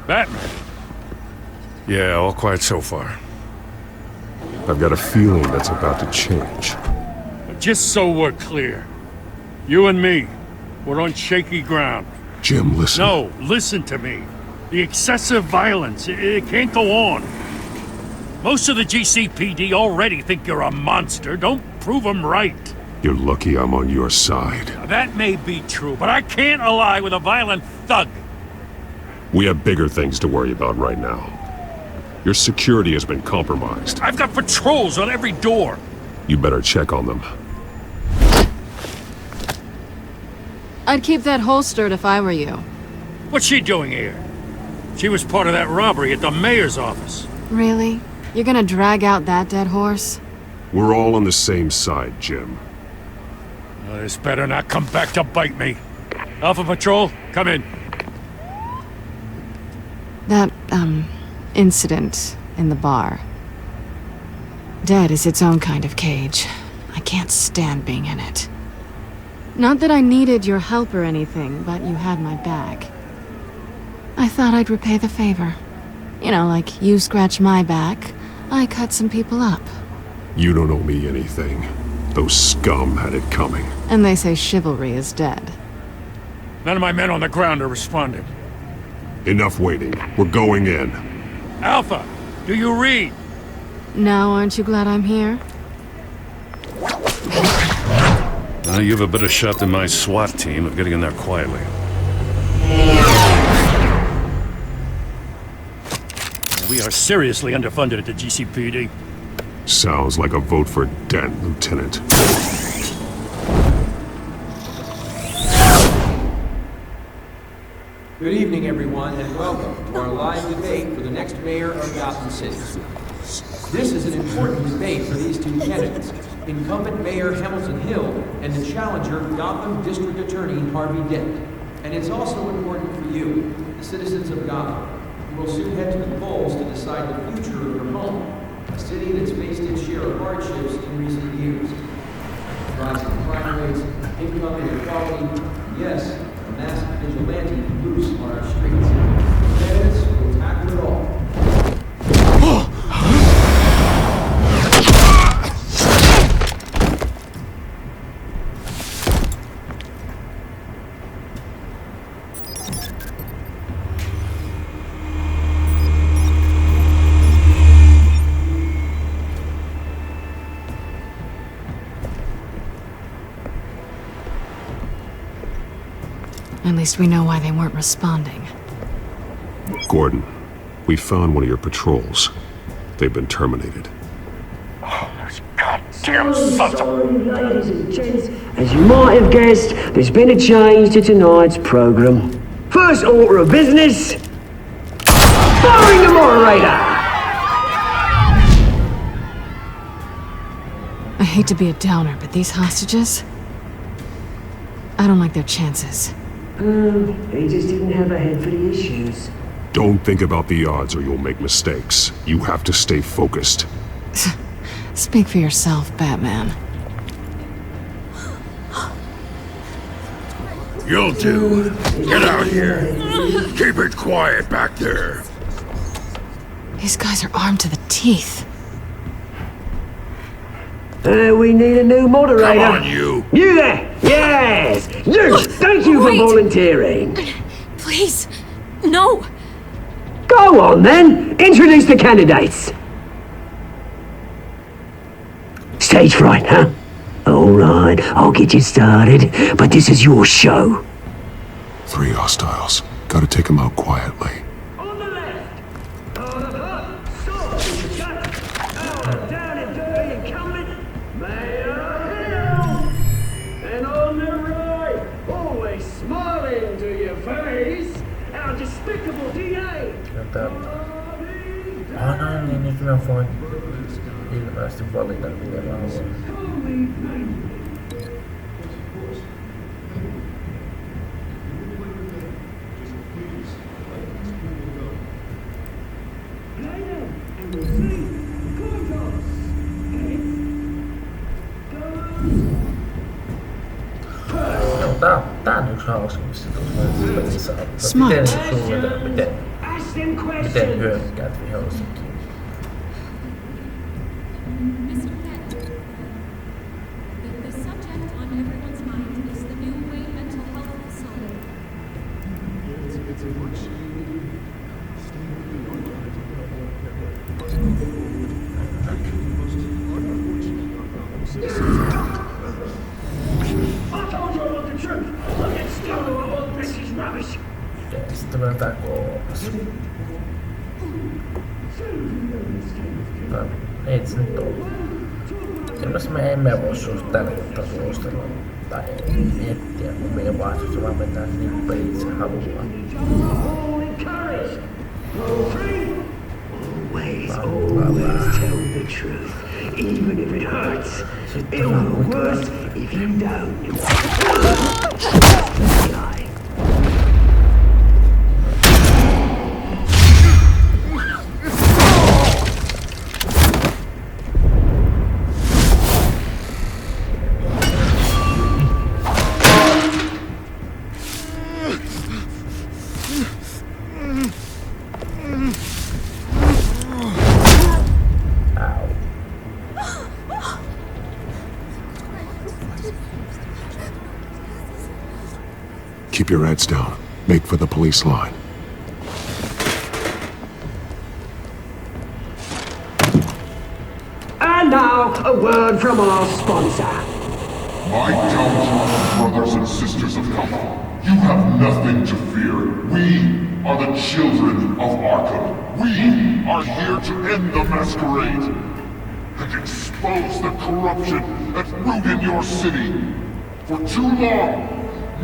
Batman. Yeah, all quiet so far. I've got a feeling that's about to change. just so we're clear. You and me, we're on shaky ground. Jim, listen. No, listen to me. The excessive violence, it can't go on. Most of the GCPD already think you're a monster. Don't prove them right. You're lucky I'm on your side. Now, that may be true, but I can't ally with a violent thug. We have bigger things to worry about right now. Your security has been compromised. I've got patrols on every door. You better check on them. I'd keep that holstered if I were you. What's she doing here? She was part of that robbery at the mayor's office. Really? You're gonna drag out that dead horse? We're all on the same side, Jim. This better not come back to bite me. Alpha Patrol, come in. That, incident in the bar. Dead is its own kind of cage. I can't stand being in it. Not that I needed your help or anything, but you had my back. I thought I'd repay the favor. You know, like you scratch my back, I cut some people up. You don't owe me anything. Those scum had it coming. And they say chivalry is dead. None of my men on the ground are responding. Enough waiting. We're going in. Alpha, do you read? Now aren't you glad I'm here? You have a better shot than my SWAT team of getting in there quietly. We are seriously underfunded at the GCPD. Sounds like a vote for Dent, Lieutenant. Good evening, everyone, and welcome to our live debate for the next mayor of Gotham City. This is an important debate for these two candidates, incumbent Mayor Hamilton Hill and the challenger Gotham District Attorney Harvey Dent. And it's also important for you, the citizens of Gotham, who will soon head to the polls to decide the future of your home, a city that's faced its share of hardships in recent years. Rising crime rates, income inequality, yes, a masked vigilante loose on our streets. Candidates will tackle it all. At least we know why they weren't responding. Gordon, we found one of your patrols. They've been terminated. Oh, those goddamn sons of... Ladies and gents, as you might have guessed, there's been a change to tonight's program. First order of business... firing the moderator! I hate to be a downer, but these hostages... I don't like their chances. They just didn't have a head for the issues. Don't think about the odds or you'll make mistakes. You have to stay focused. Speak for yourself, Batman. You'll do. Get out here. Keep it quiet back there. These guys are armed to the teeth. We need a new moderator. Come on, you. You there! Yes! You! Thank you for volunteering. Please, no. Go on, then. Introduce the candidates. Stage fright, huh? All right, I'll get you started, but this is your show. 3 hostiles. Gotta take them out quietly. Niin nyt mä voin ilmeisesti valita mitä mä haluan. Tää on yksi hauskimmista tuossa pelissä. Miten suunnitelma, miten hyökkäät vihollisenkin. takas. Ei se nyt ole. Ilmeisesti me emme voi suosittaa tällä kertaa suostella tai miettiä, kun meidän vaihtoehto, vaan mennään niin kuin peliin se haluaa. Always tell the truth, even if it hurts. It'll be worse if you don't. Keep your heads down. Make for the police line. And now, a word from our sponsor. My downtrodden brothers and sisters of Koko, you have nothing to fear. We are the children of Arkham. We are here to end the masquerade and expose the corruption that rooted your city. For too long,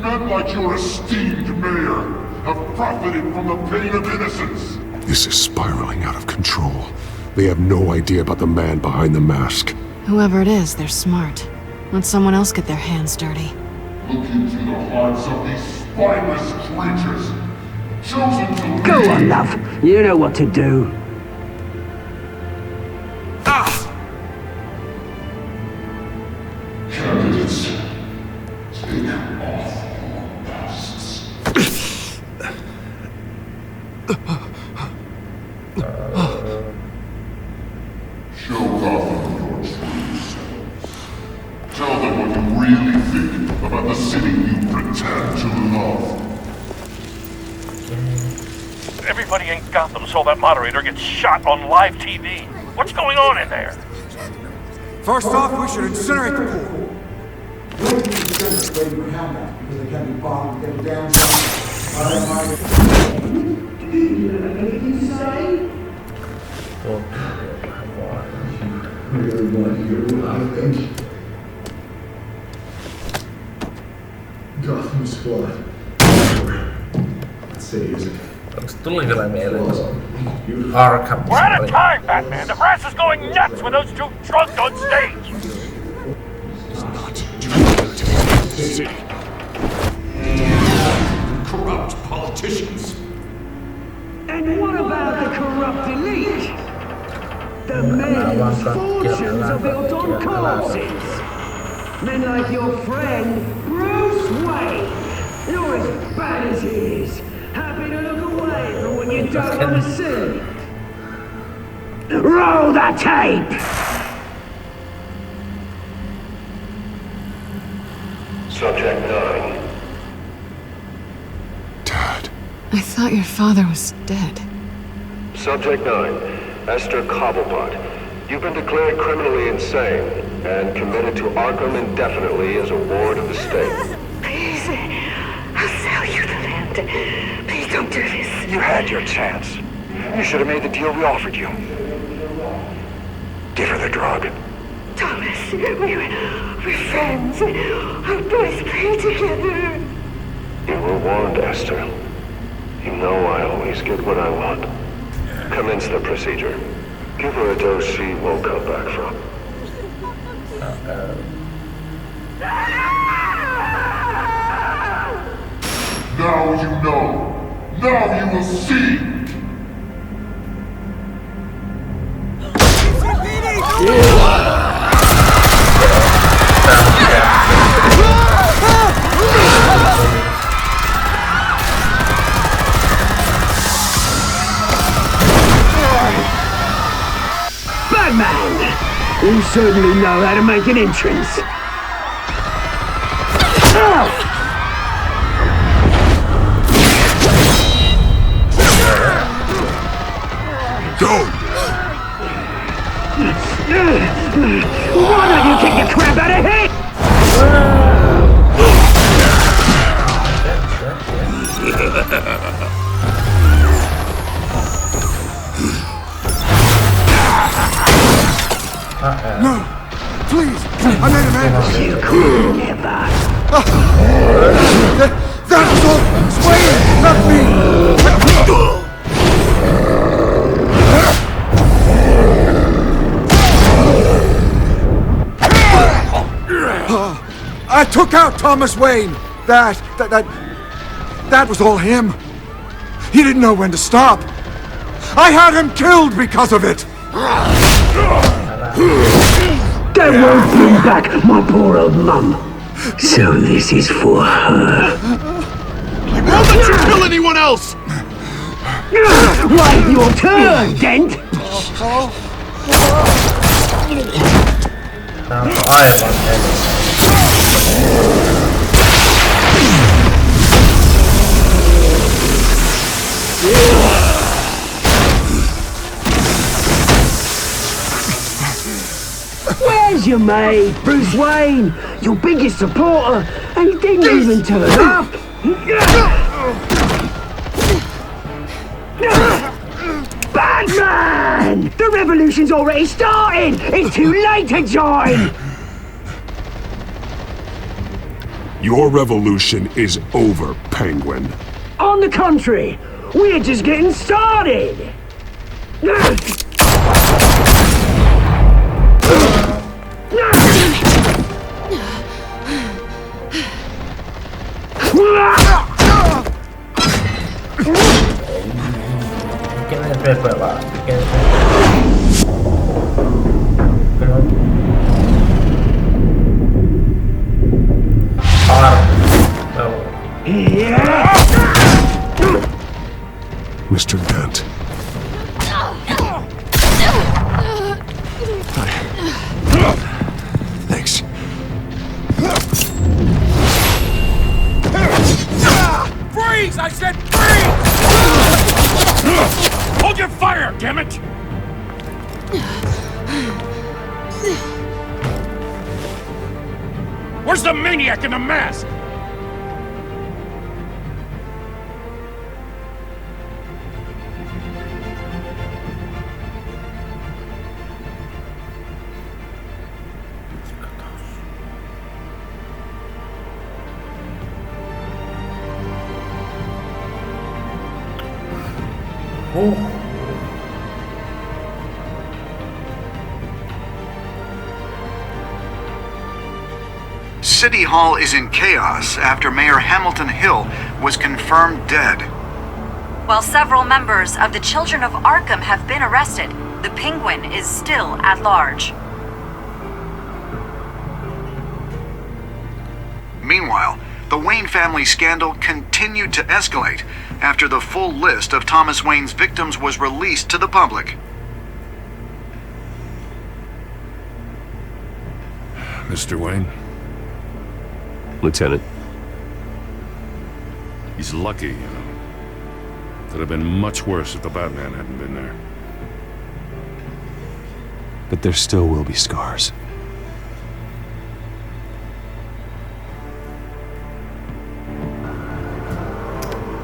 men like your esteemed mayor have profited from the pain of innocence. This is spiraling out of control. They have no idea about the man behind the mask. Whoever it is, they're smart. Let someone else get their hands dirty. Look into the hearts of these spineless creatures, chosen to Go on, love. You know what to do. Candidates, take off your masks. Show Gotham your true selves. Tell them what you really think about the city you pretend to love. Everybody in Gotham saw that moderator get shot on live TV. What's going on in there? First off, we should incinerate the pool. Gotham squad. Let's say, is it? Tuli kyllä mieleen Arkham. We're out of time, Batman! The press is going nuts with those two drunks on stage! City. Corrupt politicians. And what about the corrupt elite? The men's fortunes are built on corpses. Men like your friend, Bruce Wayne. You're as bad as he is. Happy to look away from what you don't want to see. Roll the tape! Subject 9. I thought your father was dead. Subject 9, Esther Cobblepot. You've been declared criminally insane and committed to Arkham indefinitely as a ward of the state. Please, I'll sell you the land. Please don't do this. You had your chance. You should have made the deal we offered you. Give her the drug. Thomas, we're friends. Our boys play together. You were warned, Esther. You know I always get what I want. Commence the procedure. Give her a dose she won't come back from. Now you know. Now you will see. Batman! You certainly know how to make an entrance. Go! Why don't you kick the crap out of him? No! Please! I made him angry! You could never. That was all Swain, not me! I took out Thomas Wayne! That was all him! He didn't know when to stop! I had him killed because of it! That won't bring back my poor old mum. So this is for her. I won't let you kill anyone else! Wait your turn, Dent! Where's your mate, Bruce Wayne? Your biggest supporter, and he didn't even turn up! Batman! The revolution's already started! It's too late to join! Your revolution is over, Penguin. On the contrary, we're just getting started! Mr. Dent. Thanks. Freeze! I said freeze! Hold your fire, damn it! Where's the maniac in the mask? City Hall is in chaos after Mayor Hamilton Hill was confirmed dead. While several members of the Children of Arkham have been arrested, the Penguin is still at large. Meanwhile, the Wayne family scandal continued to escalate after the full list of Thomas Wayne's victims was released to the public. Mr. Wayne? Lieutenant. He's lucky, you know. Could have been much worse if the Batman hadn't been there. But there still will be scars.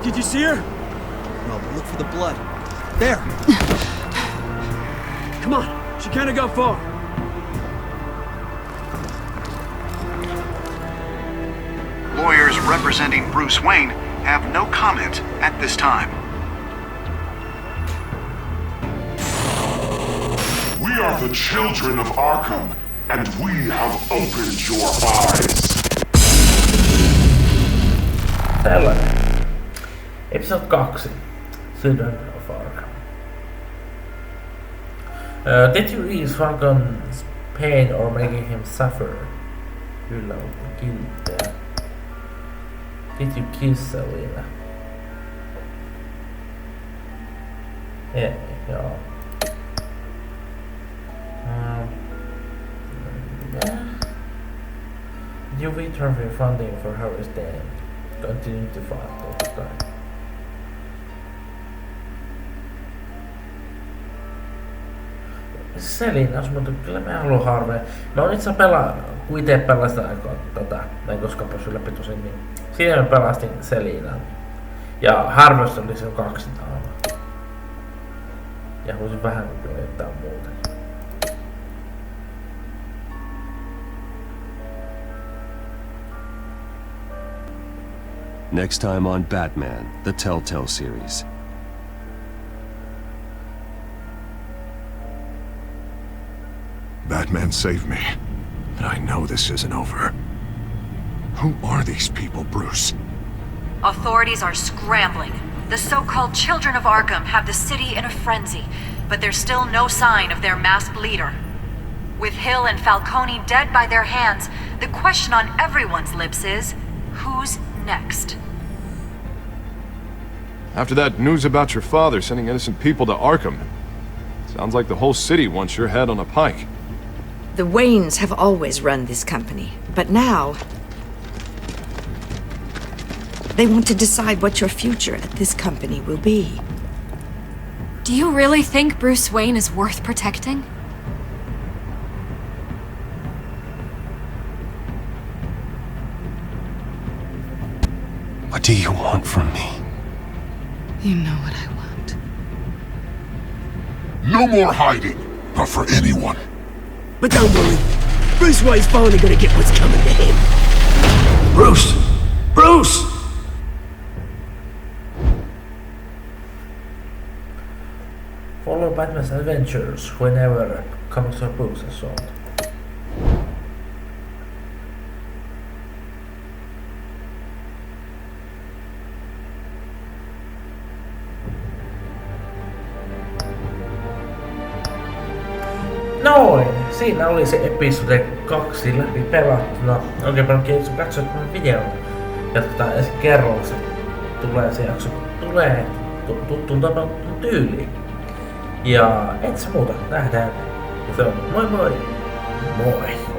Did you see her? No, but look for the blood. There! Come on, she can't have gone far. Lawyers representing Bruce Wayne have no comment at this time. We are the children of Arkham, and we have opened your eyes. Tällainen. Episode 2. Children of Arkham. Did you ease Falcon's pain or making him suffer? Kyllä on kilttejä. Did you kiss Selina? Joo. Did you return your funding for Harry's death? Continue to fight, totta kai. Selina olisi muuten, kyllä mä haluan harveen. Mä oon itse kun ite pelasin näin koska pysy läpi tosin, niin siinä mä pelastin Selinan. Ja Harvest oli se 2 naama. Ja huusin vähän kyllä jotain muuta. Next time on Batman, the Telltale series. Batman saved me, but I know this isn't over. Who are these people, Bruce? Authorities are scrambling. The so-called Children of Arkham have the city in a frenzy, but there's still no sign of their masked leader. With Hill and Falcone dead by their hands, the question on everyone's lips is, who's next? After that news about your father sending innocent people to Arkham, sounds like the whole city wants your head on a pike. The Waynes have always run this company, but now they want to decide what your future at this company will be. Do you really think Bruce Wayne is worth protecting? What do you want from me? You know what I want. No more hiding. Not for anyone. But don't worry. Bruce Wayne's finally gonna get what's coming to him. Bruce! Bruce! Follow Batman's adventures whenever comes to Bruce assault. Noin, siinä oli se episodi 2 läpi pelattuna. Oikein paljon kiitos kun katsoit tämän videon. Ja ensi kerralla se tulee se jakso, tulee tuttuun tyyliin. Ja et se muuta, nähdään. Se on moi moi! Moi!